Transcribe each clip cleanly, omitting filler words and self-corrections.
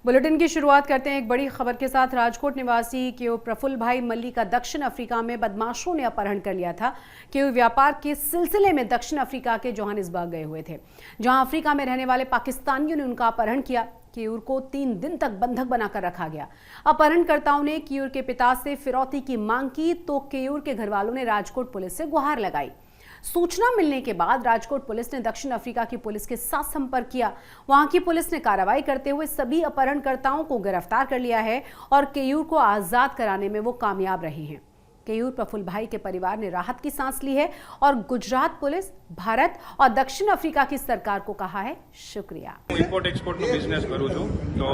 Bulletin की शुरुआत करते हैं एक बड़ी खबर के साथ। राजकोट निवासी केयू प्रफुल्ल भाई मल्ली का दक्षिण अफ्रीका में बदमाशों ने अपहरण कर लिया था। केयू व्यापार के सिलसिले में दक्षिण अफ्रीका के जोहानिसबर्ग गए हुए थे, जहां अफ्रीका में रहने वाले पाकिस्तानियों ने उनका अपहरण किया। केयूर को 3 दिन तक बंधक बनाकर रखा गया। अपहरणकर्ताओं ने केयूर के पिता से फिरौती की मांग की तो केयूर के घर वालों ने राजकोट पुलिस से गुहार लगाई। सूचना मिलने के बाद राजकोट पुलिस ने दक्षिण अफ्रीका की पुलिस के साथ संपर्क किया। वहां की पुलिस ने कार्रवाई करते हुए सभी अपहरणकर्ताओं को गिरफ्तार कर लिया है और केयूर को आजाद कराने में वो कामयाब रहे हैं। केयूर प्रफुल्ल भाई के परिवार ने राहत की सांस ली है और गुजरात पुलिस, भारत और दक्षिण अफ्रीका की सरकार को कहा है शुक्रिया। ઇમ્પોર્ટ એક્સપોર્ટનો બિઝનેસ કરું છું, તો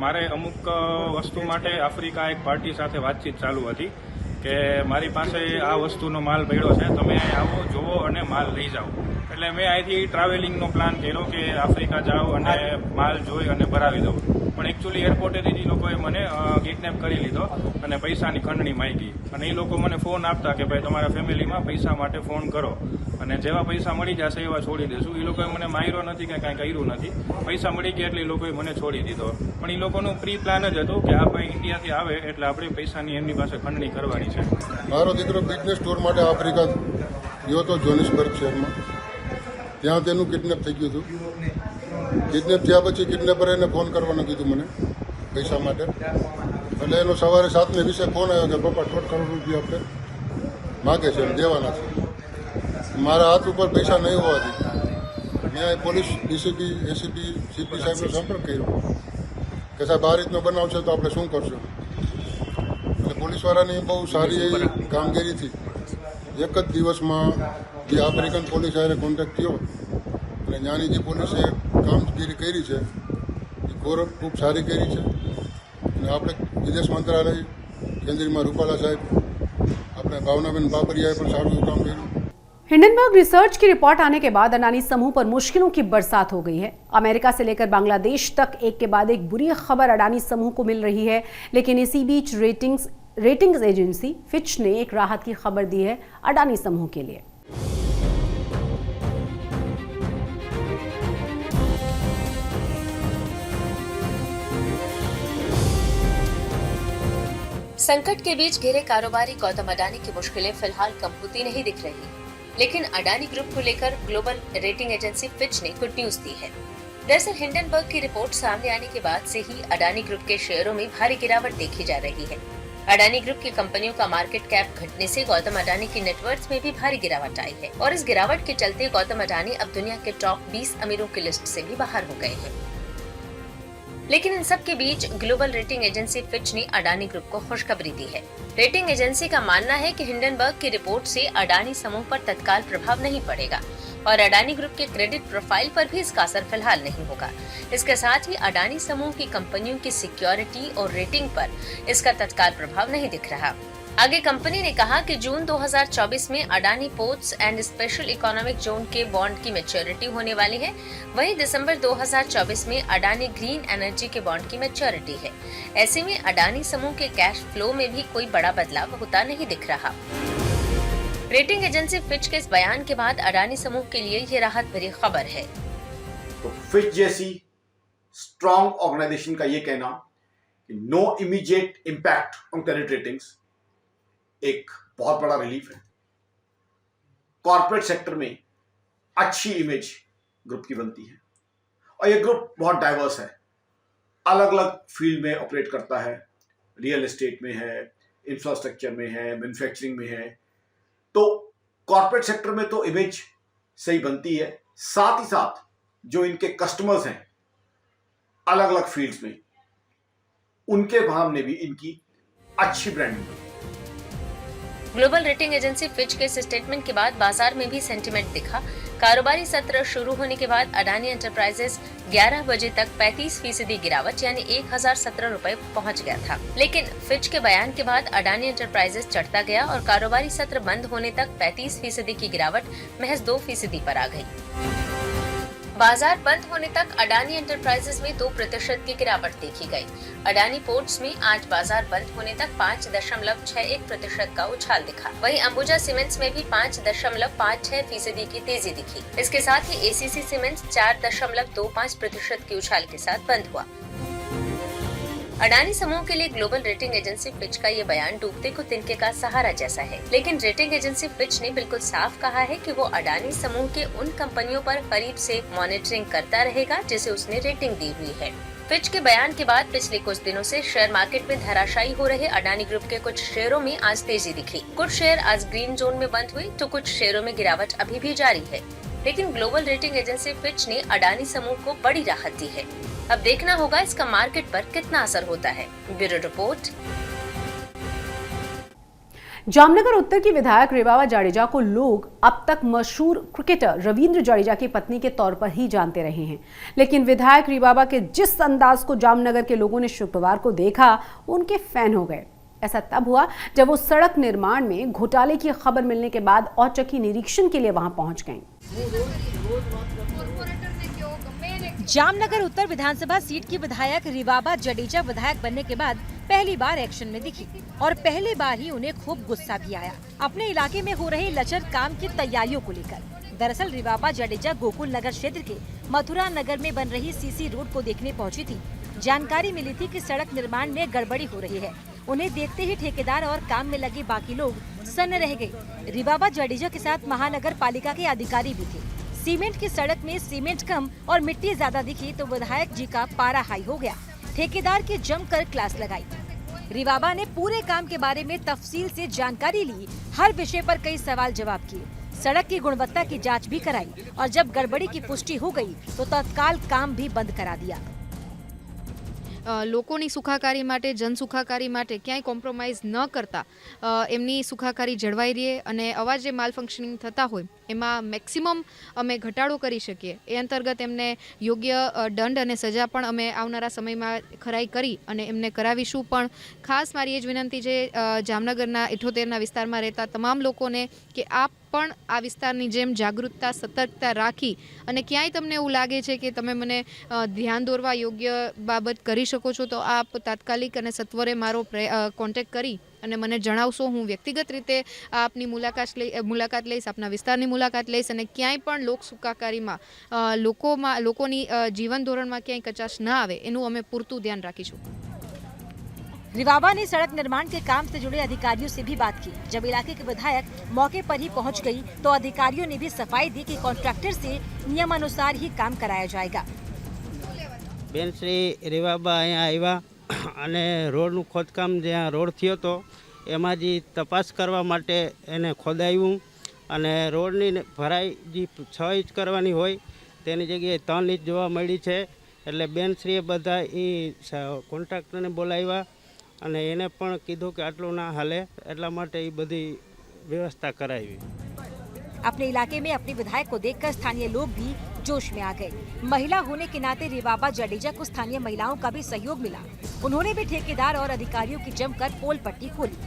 મારે અમુક વસ્તુ માટે આફ્રિકા એક પાર્ટી સાથે વાતચીત ચાલુ હતી કે મારી પાસે આ વસ્તુનો માલ પડ્યો છે, તમે આવો જોવો અને માલ લઈ જાઓ। એટલે મેં અહીંથી ટ્રાવેલિંગનો પ્લાન કર્યો કે આફ્રિકા જાઓ અને માલ જોઈ અને ભરાવી દઉં। પણ એકચ્યુઅલી એરપોર્ટેથી જ લોકોએ મને કિડનેપ કરી લીધો અને પૈસાની ખંડણી માંગી અને એ લોકો મને ફોન આપતા કે ભાઈ તમારા ફેમિલીમાં પૈસા માટે ફોન કરો અને જેવા પૈસા મળી જશે એવા છોડી દેશું। એ લોકોએ મને માર્યો નથી કે કાંઈ કર્યું નથી, પૈસા મળી ગયા એટલે એ લોકોએ મને છોડી દીધો। પણ એ લોકોનું પ્રી પ્લાન જ હતું કે આ ભાઈ ઇન્ડિયાથી આવે એટલે આપણે પૈસાની એમની પાસે ખંડણી કરવાની છે। મારો દીકરો બિઝનેસ ટૂર માટે આફ્રિકા ગયો હતો, જોહાનિસબર્ગ શહેરમાં। ત્યાં તેનું કિડનેપ થઈ ગયું હતું। કિડનેપ થયા પછી કિડનેપરે એને ફોન કરવાનું કીધું મને પૈસા માટે। એટલે એનો સવારે 7:20 ફોન આવ્યો કે પપ્પા 1.5 કરોડ રૂપિયા આપણે માગે છે, દેવાના છે। મારા હાથ ઉપર પૈસા નહીં હોવાથી મેં પોલીસ ડીસીપી, એસીપી, સીપી સાહેબનો સંપર્ક કર્યો કે સાહેબ આ રીતનો બનાવ છે તો આપણે શું કરશું। એટલે પોલીસવાળાની બહુ સારી એવી કામગીરી थी। એક જ દિવસમાં જે આફ્રિકન પોલીસ સાથે કોન્ટેક્ટ થયો અને ત્યાંની જે પોલીસે કામગીરી કરી છે એ ખૂબ સારી કરી છે। અને આપણે વિદેશ મંત્રાલય કેન્દ્રમાં રૂપાલા સાહેબ, આપણે ભાવનાબેન બાબરિયાએ પણ સારું એવું કામ કર્યું। हिंडनबर्ग रिसर्च की रिपोर्ट आने के बाद अडानी समूह पर मुश्किलों की बरसात हो गई है। अमेरिका से लेकर बांग्लादेश तक एक के बाद एक बुरी खबर अडानी समूह को मिल रही है, लेकिन इसी बीच रेटिंग्स एजेंसी फिच ने एक राहत की खबर दी है अडानी समूह के लिए। संकट के बीच घिरे कारोबारी गौतम अडानी की मुश्किलें फिलहाल कम होती नहीं दिख रही, लेकिन अडानी ग्रुप को लेकर ग्लोबल रेटिंग एजेंसी फिच ने गुड न्यूज दी है। दरअसल हिंडनबर्ग की रिपोर्ट सामने आने के बाद से ही अडानी ग्रुप के शेयरों में भारी गिरावट देखी जा रही है। अडानी ग्रुप की कंपनियों का मार्केट कैप घटने से गौतम अडानी की नेटवर्थ में भी भारी गिरावट आई है और इस गिरावट के चलते गौतम अडानी अब दुनिया के टॉप 20 अमीरों की लिस्ट से भी बाहर हो गए हैं। लेकिन इन सब के बीच ग्लोबल रेटिंग एजेंसी फिच ने अडानी ग्रुप को खुशखबरी दी है। रेटिंग एजेंसी का मानना है कि हिंडनबर्ग की रिपोर्ट से अडानी समूह पर तत्काल प्रभाव नहीं पड़ेगा और अडानी ग्रुप के क्रेडिट प्रोफाइल पर भी इसका असर फिलहाल नहीं होगा। इसके साथ ही अडानी समूह की कंपनियों की सिक्योरिटी और रेटिंग पर इसका तत्काल प्रभाव नहीं दिख रहा। आगे कंपनी ने कहा कि जून 2024 में Adani ports and special economic zone के बॉन्ड की मैच्योरिटी होने वाली है। वहीं दिसंबर 2024 में अडानी ग्रीन एनर्जी के बॉन्ड की मैच्योरिटी है। ऐसे में अडानी समूह के कैश फ्लो में भी कोई बड़ा बदलाव होता नहीं दिख रहा। रेटिंग एजेंसी फिच के इस बयान के बाद अडानी समूह के लिए ये राहत भरी खबर है। तो फिच जैसी स्ट्रॉन्ग ऑर्गेनाइजेशन का ये कहना कि no immediate impact on credit ratings एक बहुत बड़ा रिलीफ है। कॉर्पोरेट सेक्टर में अच्छी इमेज ग्रुप की बनती है और ये ग्रुप बहुत डाइवर्स है, अलग अलग फील्ड में ऑपरेट करता है। रियल एस्टेट में है, इंफ्रास्ट्रक्चर में है, मैन्युफैक्चरिंग में है। तो कॉर्पोरेट सेक्टर में तो इमेज सही बनती है, साथ ही साथ जो इनके कस्टमर्स हैं अलग अलग फील्ड्स में, उनके सामने भी इनकी अच्छी ब्रांडिंग है। ग्लोबल रेटिंग एजेंसी फिच के इस स्टेटमेंट के बाद बाजार में भी सेंटीमेंट दिखा। कारोबारी सत्र शुरू होने के बाद अडानी एंटरप्राइजेस 11 बजे तक 35% गिरावट यानी 1017 रुपए पहुंच गया था। लेकिन फिच के बयान के बाद अडानी एंटरप्राइजेस चढ़ता गया और कारोबारी सत्र बंद होने तक 35% की गिरावट महज 2% पर आ गई। बाजार बंद होने तक अडानी एंटरप्राइजेस में 2% की गिरावट देखी गई। अडानी पोर्ट्स में आज बाजार बंद होने तक 5.61% का उछाल दिखा। वहीं अंबुजा सीमेंट्स में भी 5.56% की तेजी दिखी। इसके साथ ही एसीसी सीमेंट्स 4.25% की उछाल के साथ बंद हुआ। अडानी समूह के लिए ग्लोबल रेटिंग एजेंसी फिच का ये बयान डूबते को तिनके का सहारा जैसा है, लेकिन रेटिंग एजेंसी फिच ने बिल्कुल साफ कहा है कि वो अडानी समूह के उन कंपनियों पर करीब से मॉनिटरिंग करता रहेगा जिसे उसने रेटिंग दी हुई है। फिच के बयान के बाद पिछले कुछ दिनों से शेयर मार्केट में धराशायी हो रहे अडानी ग्रुप के कुछ शेयरों में आज तेजी दिखी। कुछ शेयर आज ग्रीन जोन में बंद हुए तो कुछ शेयरों में गिरावट अभी भी जारी है, लेकिन ग्लोबल रेटिंग एजेंसी फिच ने अडानी समूह को बड़ी राहत दी है। अब देखना होगा इसका मार्केट पर कितना असर होता है। Bureau report. जामनगर उत्तर की विधायक रेवाबा जाडेजा को लोग अब तक मशहूर क्रिकेटर रविंद्र जडेजा की पत्नी के तौर पर ही जानते रहे हैं, लेकिन विधायक रेवाबा के जिस अंदाज को जामनगर के लोगों ने शुक्रवार को देखा, उनके फैन हो गए। ऐसा तब हुआ जब वो सड़क निर्माण में घोटाले की खबर मिलने के बाद औचकी निरीक्षण के लिए वहां पहुंच गईं। जामनगर उत्तर विधानसभा सीट की विधायक रेवाबा जडेजा विधायक बनने के बाद पहली बार एक्शन में दिखी और पहली बार ही उन्हें खूब गुस्सा भी आया अपने इलाके में हो रहे लचर काम की तैयारियों को लेकर। दरअसल रेवाबा जडेजा गोकुल नगर क्षेत्र के मथुरा नगर में बन रही सीसी रोड को देखने पहुंची थी। जानकारी मिली थी कि सड़क निर्माण में गड़बड़ी हो रही है। उन्हें देखते ही ठेकेदार और काम में लगे बाकी लोग सन्न रह गए। रेवाबा जडेजा के साथ महानगर पालिका के अधिकारी भी थे। सीमेंट की सड़क में सीमेंट कम और मिट्टी ज्यादा दिखी तो विधायक जी का पारा हाई हो गया। ठेकेदार की जमकर क्लास लगाई। रेवाबा ने पूरे काम के बारे में तफसील से जानकारी ली, हर विषय पर कई सवाल जवाब किए, सड़क की गुणवत्ता की जांच भी कराई और जब गड़बड़ी की पुष्टि हो गई तो तत्काल काम भी बंद करा दिया। લોકોની સુખાકારી માટે જન સુખાકારી માટે ક્યાંય કોમ્પ્રોમાઇઝ ન કરતા એમની સુખાકારી જળવાઈ રહે અને આવા જે માલ ફંક્શનિંગ થતા હોય એમાં મેક્સિમમ અમે ઘટાડો કરી શકીએ એ અંતર્ગત એમને યોગ્ય દંડ અને સજા પણ અમે આવનારા સમયમાં ખરાઈ કરી અને એમને કરાવીશું। પણ ખાસ મારી એ જ વિનંતી છે જામનગરના 78ના વિસ્તારમાં રહેતા તમામ લોકોને કે આપ પણ આ વિસ્તારની જેમ જાગૃતતા સતર્કતા રાખી અને ક્યાંય તમને એવું લાગે છે કે તમે મને ધ્યાન દોરવા યોગ્ય બાબત કરી શકો છો તો આપ તાત્કાલિક અને સત્વરે મારો કોન્ટેક્ટ કરી અને મને જણાવશો। હું વ્યક્તિગત રીતે આપની મુલાકાત લઈશ, આપના વિસ્તારની મુલાકાત લઈશ અને ક્યાંય પણ લોક સુખાકારીમાં લોકોની જીવન ધોરણમાં ક્યાંય કચાશ ન આવે એનું અમે પૂરતું ध्यान રાખીશું। रेवाबा ने सड़क निर्माण के काम से जुड़े अधिकारियों से भी बात की। जब इलाके के विधायक मौके पर ही पहुंच गई तो अधिकारियों ने भी सफाई दी कि कॉन्ट्रैक्टर से नियमानुसार ही काम कराया जाएगा। बेन श्री रेवाबा अहींया आव्या अने रोडનું ખોદકામ જ્યાં રોડ થયો હતો એમાં જે તપાસ કરવા માટે એને ખોદાવ્યું અને રોડની ભરાઈ જે 6 ઇંચ કરવાની હોય તેની જગ્યાએ 3 ઇંચ જોવા મળી છે। એટલે બેનશ્રીએ બધા એ કોન્ટ્રાક્ટરને બોલાવ્યા અને એને પણ કીધું કે આટલું ના હાલે એટલા માટે એ બધી વ્યવસ્થા કરાવી। अपने इलाके में अपने विधायक को देखकर स्थानीय लोग भी जोश में आ गए। महिला होने के नाते रेवाबा जडेजा को स्थानीय महिलाओं का भी सहयोग मिला। उन्होंने भी ठेकेदार और अधिकारियों की जमकर पोल पट्टी खोली।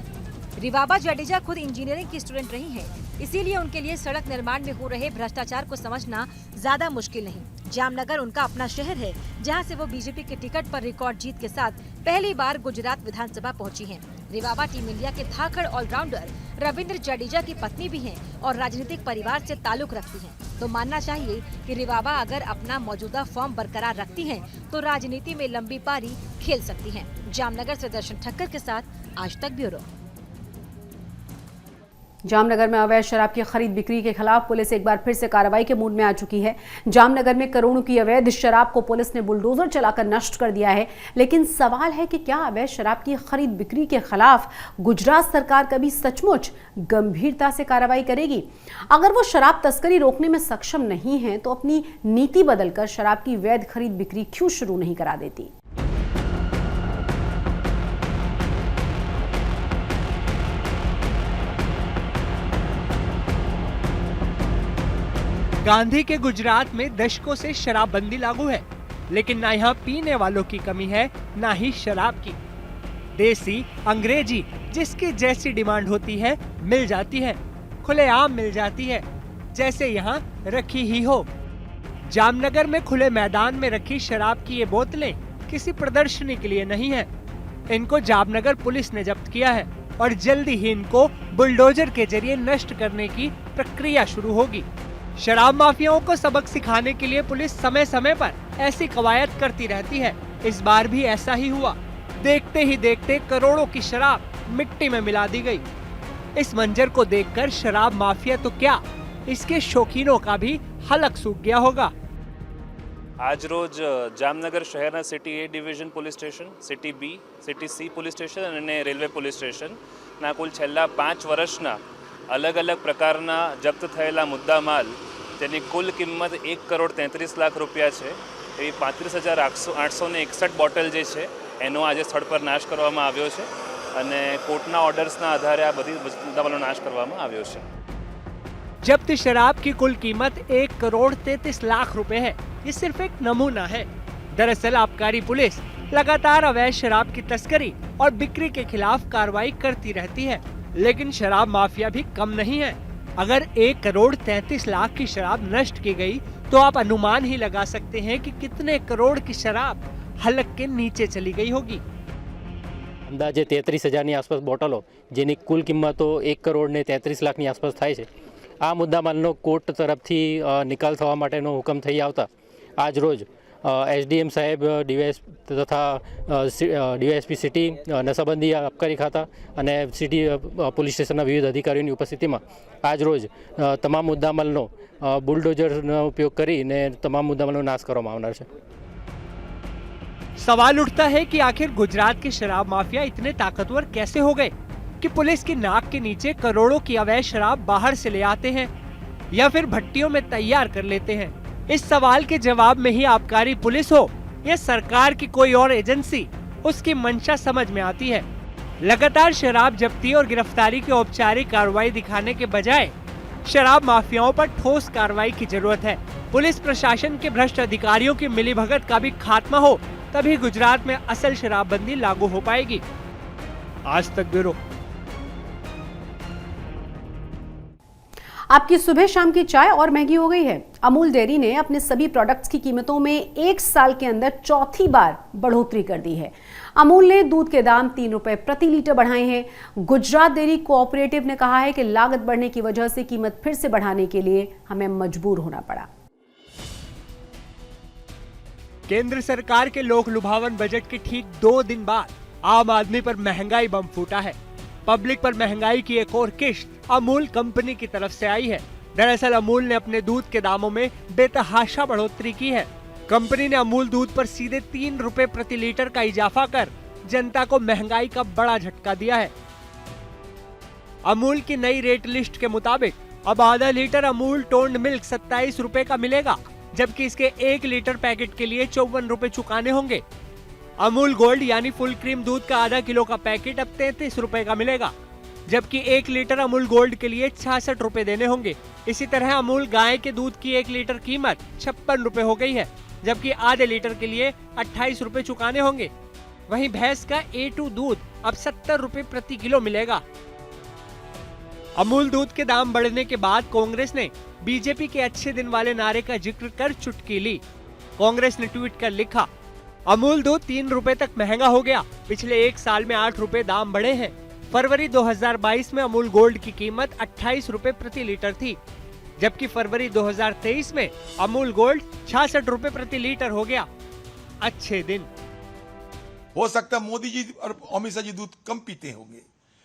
रेवाबा जडेजा खुद इंजीनियरिंग की स्टूडेंट रही हैं, इसीलिए उनके लिए सड़क निर्माण में हो रहे भ्रष्टाचार को समझना ज्यादा मुश्किल नहीं। जामनगर उनका अपना शहर है, जहां से वो बीजेपी के टिकट पर रिकॉर्ड जीत के साथ पहली बार गुजरात विधानसभा पहुंची हैं। रेवाबा टीम इंडिया के धाकड़ ऑलराउंडर रविंद्र जडेजा की पत्नी भी हैं और राजनीतिक परिवार से ताल्लुक रखती हैं। तो मानना चाहिए कि रेवाबा अगर अपना मौजूदा फॉर्म बरकरार रखती हैं तो राजनीति में लंबी पारी खेल सकती हैं। जामनगर से दर्शन ठक्कर के साथ आज तक ब्यूरो। जामनगर में अवैध शराब की खरीद बिक्री के खिलाफ पुलिस एक बार फिर से कार्रवाई के मूड में आ चुकी है। जामनगर में करोड़ों की अवैध शराब को पुलिस ने बुलडोजर चलाकर नष्ट कर दिया है, लेकिन सवाल है कि क्या अवैध शराब की खरीद बिक्री के खिलाफ गुजरात सरकार कभी सचमुच गंभीरता से कार्रवाई करेगी? अगर वो शराब तस्करी रोकने में सक्षम नहीं है तो अपनी नीति बदलकर शराब की वैध खरीद बिक्री क्यों शुरू नहीं करा देती? गांधी के गुजरात में दशकों से शराबबंदी लागू है, लेकिन ना यहाँ पीने वालों की कमी है, ना ही शराब की। देसी, अंग्रेजी जिसकी जैसी डिमांड होती है मिल जाती है, खुलेआम मिल जाती है, जैसे यहाँ रखी ही हो। जामनगर में खुले मैदान में रखी शराब की ये बोतलें किसी प्रदर्शनी के लिए नहीं है। इनको जामनगर पुलिस ने जब्त किया है और जल्दी ही इनको बुलडोजर के जरिए नष्ट करने की प्रक्रिया शुरू होगी। शराब माफियाओं को सबक सिखाने के लिए पुलिस समय समय पर ऐसी कवायद करती रहती है। इस बार भी ऐसा ही हुआ। देखते ही देखते करोड़ों की शराब मिट्टी में मिला दी गई। इस मंजर को देखकर शराब माफिया तो क्या, इसके शौकीनों का भी हलक सूख गया होगा। આજ રોજ જામનગર શહેરના city A division police station, city B, city C police station અને રેલવે પોલીસ સ્ટેશનના કુલ છેલ્લા 5 વર્ષના અલગ અલગ પ્રકારના જપ્ત થયેલા મુદ્દામાલ તેની કુલ કિંમત 1,33,00,000 રૂપિયા છે એવી 35,861 બોટલ જે છે એનો આજે સ્થળ પર નાશ કરવામાં આવ્યો છે અને કોર્ટના ઓર્ડર્સના આધારે આ બધી મુદ્દામાલનો નાશ કરવામાં આવ્યો છે। जब्त शराब की कुल कीमत 1,33,00,000 रुपए है। ये सिर्फ एक नमूना है। दरअसल आबकारी पुलिस लगातार अवैध शराब की तस्करी और बिक्री के खिलाफ कार्रवाई करती रहती है, लेकिन शराब माफिया भी कम नहीं है। अगर 1,33,00,000 की शराब नष्ट की गई तो आप अनुमान ही लगा सकते हैं कि कितने करोड़ की शराब हलक के नीचे चली गई होगी। अंदाजे 33,000 आसपास बोटलों जेनी कुल किंमतो 1,33,00,000 आसपास थाय छे। आ मुद्दामालनो कोर्ट तरफथी निकाल थवा माटेनो हुकम थई आवता आज रोज एसडीएम साहेब तथा डीवायएसपी सिटी नशाबंदी आबकारी खाता अने सिटी पोलीस स्टेशनना विविध अधिकारीओनी उपस्थितिमां आज रोज तमाम मुद्दामालनो बुलडोजरनो उपयोग करीने तमाम मुद्दामालनो नाश करवामां आवनार छे। सवाल उठता है कि आखिर गुजरात के शराब माफिया इतने ताकतवर कैसे हो गए कि पुलिस की नाक के नीचे करोड़ों की अवैध शराब बाहर से ले आते हैं या फिर भट्टियों में तैयार कर लेते हैं। इस सवाल के जवाब में ही आबकारी पुलिस हो या सरकार की कोई और एजेंसी, उसकी मंशा समझ में आती है। लगातार शराब जब्ती और गिरफ्तारी की औपचारिक कार्रवाई दिखाने के बजाय शराब माफियाओं पर ठोस कार्रवाई की जरूरत है। पुलिस प्रशासन के भ्रष्ट अधिकारियों की मिलीभगत का भी खात्मा हो, तभी गुजरात में असल शराबबंदी लागू हो पाएगी। आज तक ब्यूरो। आपकी सुबह शाम की चाय और महंगी हो गई है। अमूल डेयरी ने अपने सभी प्रोडक्ट्स की कीमतों में 1 साल के अंदर चौथी बार बढ़ोतरी कर दी है। अमूल ने दूध के दाम 3 रुपए प्रति लीटर बढ़ाए हैं। गुजरात डेयरी कोऑपरेटिव ने कहा है कि लागत बढ़ने की वजह से कीमत फिर से बढ़ाने के लिए हमें मजबूर होना पड़ा। केंद्र सरकार के लोक लुभावन बजट के ठीक 2 दिन बाद आम आदमी पर महंगाई बम फूटा है। पब्लिक पर महंगाई की एक और किश्त अमूल कंपनी की तरफ से आई है। दरअसल अमूल ने अपने दूध के दामों में बेतहाशा बढ़ोतरी की है। कंपनी ने अमूल दूध पर सीधे 3 रुपए प्रति लीटर का इजाफा कर जनता को महंगाई का बड़ा झटका दिया है। अमूल की नई रेट लिस्ट के मुताबिक अब आधा लीटर अमूल टोन्ड मिल्क 27 रुपए का मिलेगा, जबकि इसके 1 लीटर पैकेट के लिए 54 रुपए चुकाने होंगे। अमूल गोल्ड यानी फुल क्रीम दूध का आधा किलो का पैकेट अब 33 रुपए का मिलेगा, जबकि 1 लीटर अमूल गोल्ड के लिए 66 रुपए देने होंगे। इसी तरह अमूल गाय के दूध की 1 लीटर कीमत 56 रुपए हो गई है, जबकि आधे लीटर के लिए 28 रुपए चुकाने होंगे। वहीं भैंस का A2 दूध अब 70 रुपए प्रति किलो मिलेगा। अमूल दूध के दाम बढ़ने के बाद कांग्रेस ने बीजेपी के अच्छे दिन वाले नारे का जिक्र कर चुटकी ली। कांग्रेस ने ट्वीट कर लिखा, अमूल दूध 3 रुपए तक महंगा हो गया। पिछले 1 साल में 8 रुपए दाम बढ़े हैं। फरवरी 2022 में अमूल गोल्ड की कीमत 28 रुपए प्रति लीटर थी, जबकि फरवरी 2023 में अमूल गोल्ड 66 रुपए प्रति लीटर हो गया। अच्छे दिन। हो सकता है मोदी जी और अमित शाह जी दूध कम पीते होंगे,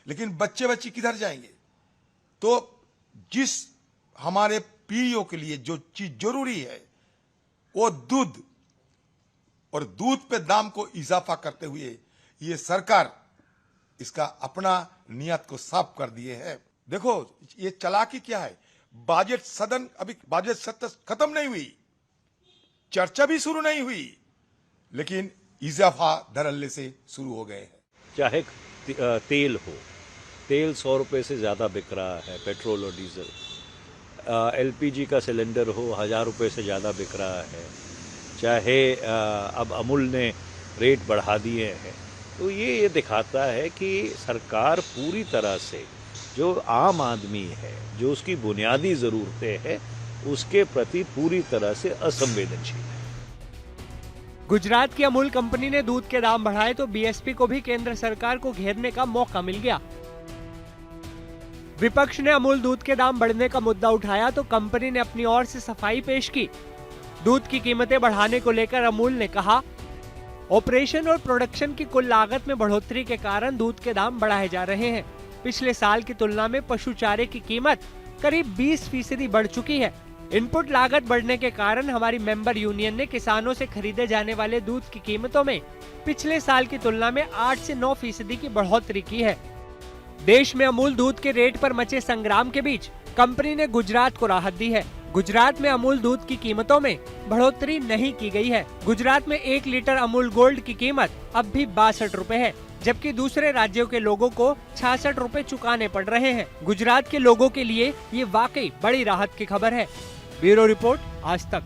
लेकिन बच्चे बच्ची किधर जाएंगे? तो जिस हमारे पीढ़ियों के लिए जो चीज जरूरी है वो दूध, और दूध पे दाम को इजाफा करते हुए ये सरकार इसका अपना नियत को साफ कर दिए है। देखो ये चालाकी क्या है, बजट सदन अभी बजट सत्र खत्म नहीं हुई, चर्चा भी शुरू नहीं हुई, लेकिन इजाफा धड़ल्ले से शुरू हो गए हैं। चाहे तेल हो, तेल 100 रुपए से ज़्यादा बिक रहा है, पेट्रोल और डीजल। एलपीजी का सिलेंडर हो 1000 रुपए से ज़्यादा बिक रहा है। चाहे अब अमूल ने रेट बढ़ा दिए हैं, तो ये दिखाता है कि सरकार पूरी तरह से जो आम आदमी है, जो उसकी बुनियादी ज़रूरतें हैं, उसके प्रति पूरी तरह से असंवेदनशील है। गुजरात की अमूल कंपनी ने दूध के दाम बढ़ाए तो बीएसपी को भी केंद्र सरकार को घेरने का मौका मिल गया। विपक्ष ने अमूल दूध के दाम बढ़ने का मुद्दा उठाया तो कंपनी ने अपनी ओर से सफाई पेश की। दूध की कीमतें बढ़ाने को लेकर अमूल ने कहा, ऑपरेशन और प्रोडक्शन की कुल लागत में बढ़ोतरी के कारण दूध के दाम बढ़ाए जा रहे हैं। पिछले साल की तुलना में पशु चारे की कीमत करीब 20% बढ़ चुकी है। इनपुट लागत बढ़ने के कारण हमारी मेंबर यूनियन ने किसानों से खरीदे जाने वाले दूध की कीमतों में पिछले साल की तुलना में 8 से 9% की बढ़ोतरी की है। देश में अमूल दूध के रेट पर मचे संग्राम के बीच कंपनी ने गुजरात को राहत दी है। गुजरात में अमूल दूध की कीमतों में बढ़ोतरी नहीं की गई है। गुजरात में 1 लीटर अमूल गोल्ड की कीमत अब भी 62 रुपए है, जबकि दूसरे राज्यों के लोगों को 66 रुपए चुकाने पड़ रहे हैं। गुजरात के लोगों के लिए ये वाकई बड़ी राहत की खबर है। ब्यूरो रिपोर्ट, आज तक।